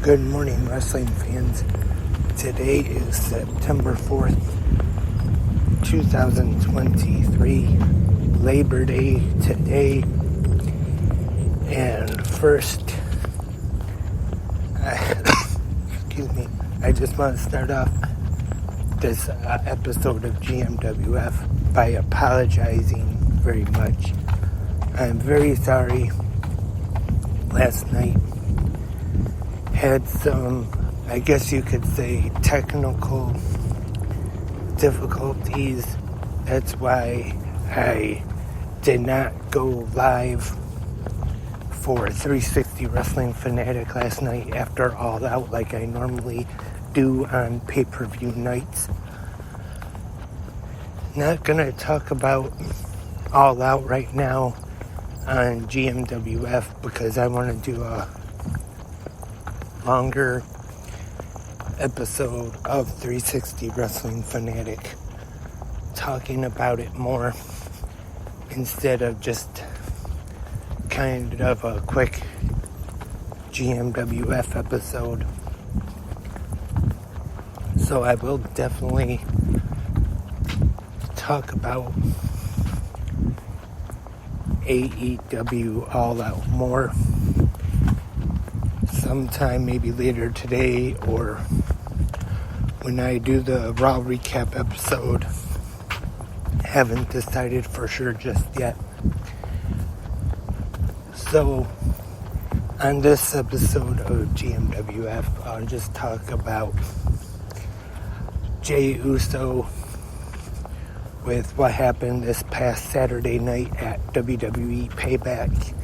Good morning, wrestling fans. Today is September 4th, 2023, Labor Day today. And first, I just want to start off this episode of GMWF by apologizing very much. I'm very sorry. Last night had some, I guess you could say, technical difficulties. That's why I did not go live for 360 Wrestling Fanatic last night after All Out like I normally do on pay-per-view nights. Not gonna talk about All Out right now on GMWF because I want to do a longer episode of 360 Wrestling Fanatic, talking about it more instead of just kind of a quick GMWF episode. So I will definitely talk about AEW All Out more sometime, maybe later today or when I do the Raw recap episode. Haven't decided for sure just yet. So on this episode of GMWF, I'll just talk about Jey Uso with what happened this past Saturday night at WWE Payback.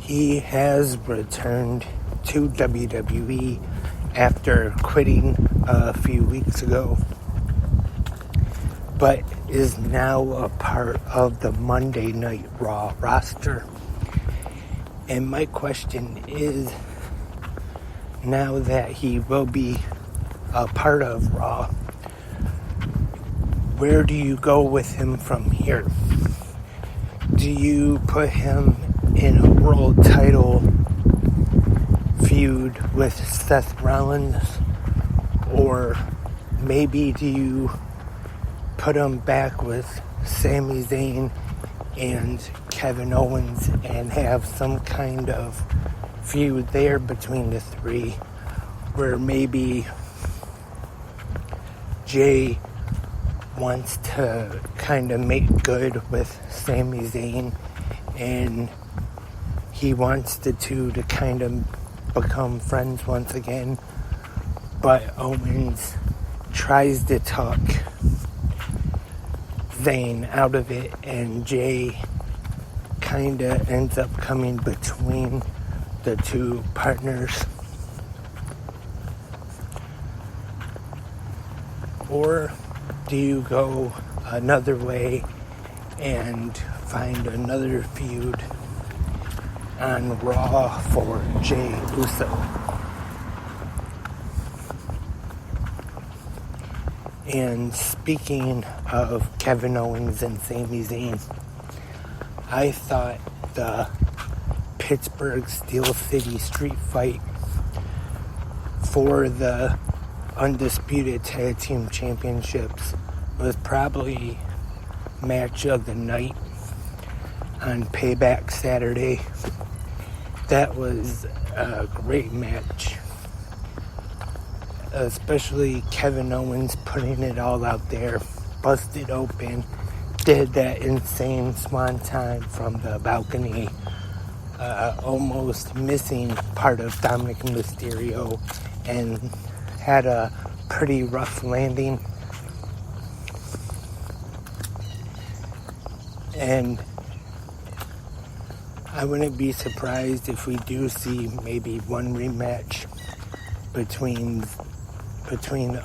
He has returned to WWE after quitting a few weeks ago, but is now a part of the Monday Night Raw roster. And my question is, now that he will be a part of Raw, where do you go with him from here? Do you put him in a world title feud with Seth Rollins, or maybe do you put him back with Sami Zayn and Kevin Owens and have some kind of feud there between the three, where maybe Jey wants to kind of make good with Sami Zayn and he wants the two to kind of become friends once again, but Owens tries to talk Zayn out of it, and Jey kind of ends up coming between the two partners. Or do you go another way and find another feud on Raw for Jey Uso? And speaking of Kevin Owens and Sami Zayn, I thought the Pittsburgh Steel City Street Fight for the Undisputed Tag Team Championships was probably match of the night on Payback Saturday. That was a great match, especially Kevin Owens putting it all out there, busted open, did that insane swanton from the balcony, almost missing part of Dominic Mysterio, and had a pretty rough landing. And I wouldn't be surprised if we do see maybe one rematch between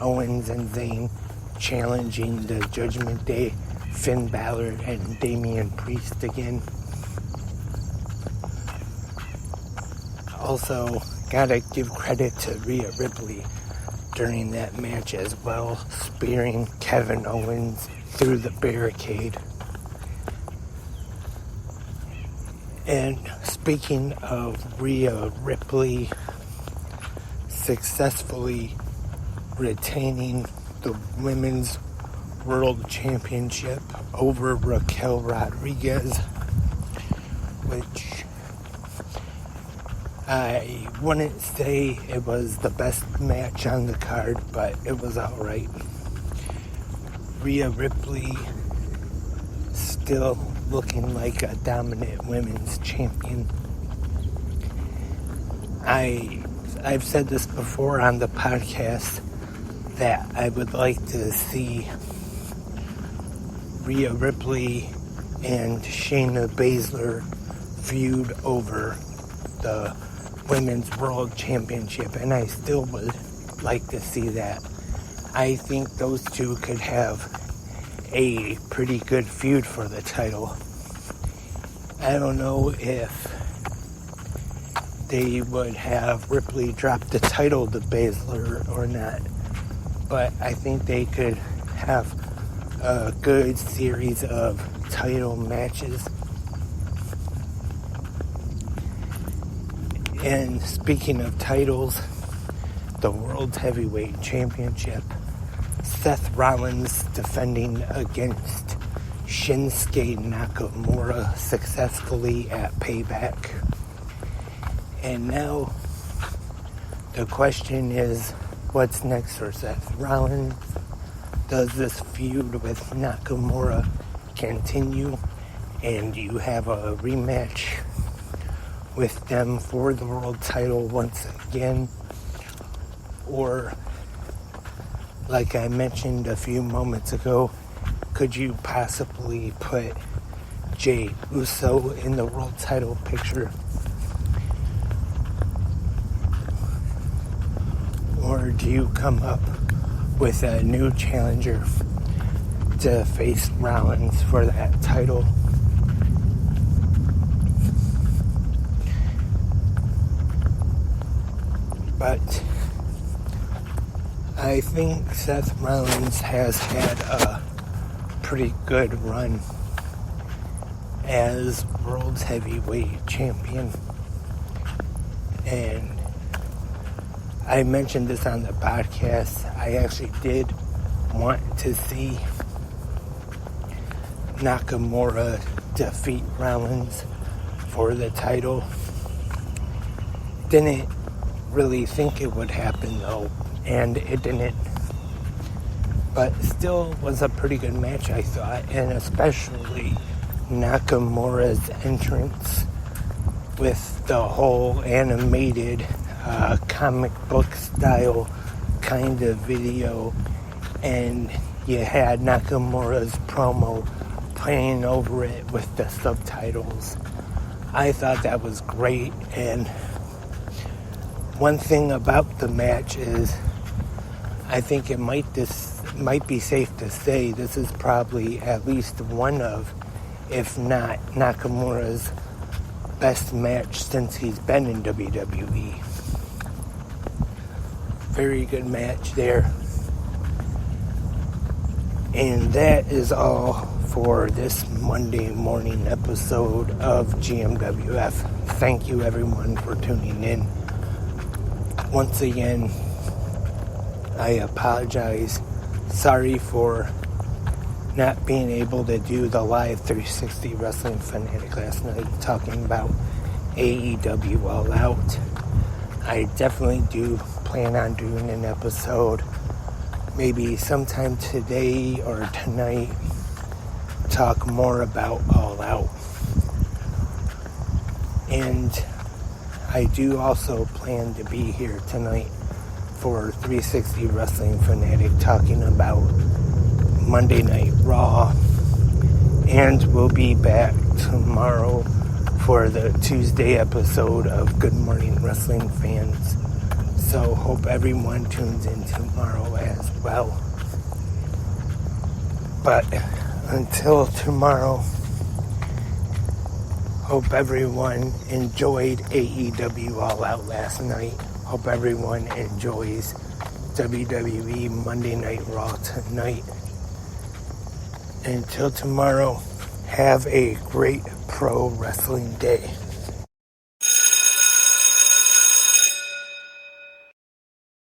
Owens and Zayn challenging the Judgment Day, Finn Balor and Damian Priest again. Also, gotta give credit to Rhea Ripley during that match as well, spearing Kevin Owens through the barricade. And speaking of Rhea Ripley, successfully retaining the Women's World Championship over Raquel Rodriguez, which I wouldn't say it was the best match on the card, but it was alright. Rhea Ripley still looking like a dominant women's champion. I've said this before on the podcast that I would like to see Rhea Ripley and Shayna Baszler feud over the Women's World Championship, and I still would like to see that. I think those two could have a pretty good feud for the title. I don't know if they would have Ripley drop the title to Baszler or not, but I think they could have a good series of title matches. And speaking of titles, the World Heavyweight Championship, Seth Rollins defending against Shinsuke Nakamura successfully at Payback. And now the question is, what's next for Seth Rollins? Does this feud with Nakamura continue and you have a rematch with them for the world title once again? Or, like I mentioned a few moments ago, could you possibly put Jey Uso in the world title picture? Or do you come up with a new challenger to face Rollins for that title? But I think Seth Rollins has had a pretty good run as World Heavyweight Champion. And I mentioned this on the podcast. I actually did want to see Nakamura defeat Rollins for the title. Didn't really think it would happen though, and it didn't. But still was a pretty good match, I thought, and especially Nakamura's entrance with the whole animated comic book style kind of video, and you had Nakamura's promo playing over it with the subtitles. I thought that was great. And one thing about the match is I think it might be safe to say this is probably at least one of, if not Nakamura's best match since he's been in WWE. Very good match there. And that is all for this Monday morning episode of GMWF. Thank you everyone for tuning in. Once again, I apologize. Sorry for not being able to do the live 360 Wrestling Fanatic last night talking about AEW All Out. I definitely do plan on doing an episode maybe sometime today or tonight, talk more about All Out. And I do also plan to be here tonight for 360 Wrestling Fanatic talking about Monday Night Raw, and we'll be back tomorrow for the Tuesday episode of Good Morning Wrestling Fans. So hope everyone tunes in tomorrow as well. But until tomorrow, hope everyone enjoyed AEW All Out last night. Hope everyone enjoys WWE Monday Night Raw tonight. Until tomorrow, have a great pro wrestling day.